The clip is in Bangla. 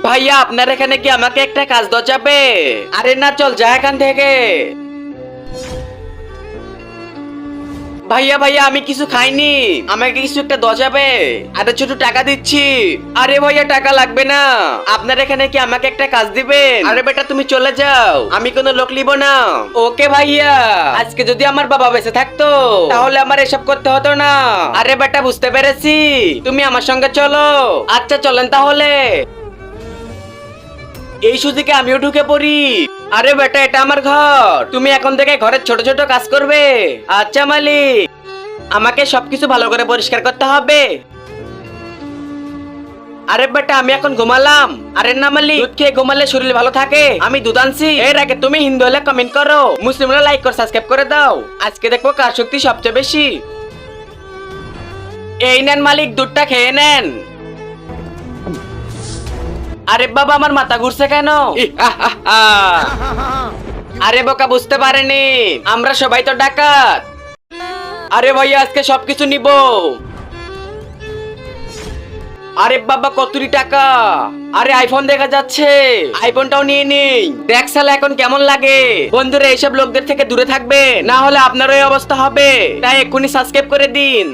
ভাইয়া আপনার এখানে কি আমাকে একটা কাজ দেওয়া যাবে? আরে না, চল যা এখান থেকে। ভাইয়া ভাইয়া আমি কিছু খাইনি, আমাকে কিছু একটা দেওয়া যাবে? আরে ছোট টাকা দিচ্ছি। আরে ভাইয়া টাকা লাগবে না, আপনার এখানে কি আমাকে একটা কাজ দিবেন? আরে বেটা তুমি চলে যাও, আমি কোনো লোক নিব না। ওকে ভাইয়া, আজকে যদি আমার বাবা বেঁচে থাকতো তাহলে আমার এসব করতে হতো না। আরে বেটা বুঝতে পেরেছি, তুমি আমার সঙ্গে চলো। আচ্ছা চলেন তাহলে। এই সুযোগে আমিও ঢুকে পড়ি। আরে বেটা এটা আমার ঘর, তুমি এখন থেকে ঘরের ছোট ছোট কাজ করবে। আচ্ছা মালিক, আমাকে সবকিছু ভালো করে পরিষ্কার করতে হবে। আরে বেটা আমি এখন ঘুমালাম। আরে না মালিক, দুধ খেয়ে ঘুমালে শরীর ভালো থাকে, আমি দুধ আনছি। এর আগে তুমি হিন্দু হলে কমেন্ট করো, মুসলিমরা লাইক করে সাবস্ক্রাইব করে দাও। আজকে দেখবো কার শক্তি সবচেয়ে বেশি। এই নেন মালিক, দুধটা খেয়ে নেন। আরে বাবা আমার মাথা ঘুরছে কেন? আরে বোকা বুঝতে পারেনি, আমরা সবাই তো ডাকাত। আরে ভাইয়া আজকে সবকিছু নিব। আরে বাবা কতরি টাকা! আরে আইফোন দেখা যাচ্ছে, আইফোনটাও নিয়ে নিই। দেখ শালা এখন কেমন লাগে। বন্ধুরা এইসব লোকদের থেকে দূরে থাকবে, না হলে আপনারও এই অবস্থা হবে। তাই এক্ষুনি সাবস্ক্রাইব করে দিন।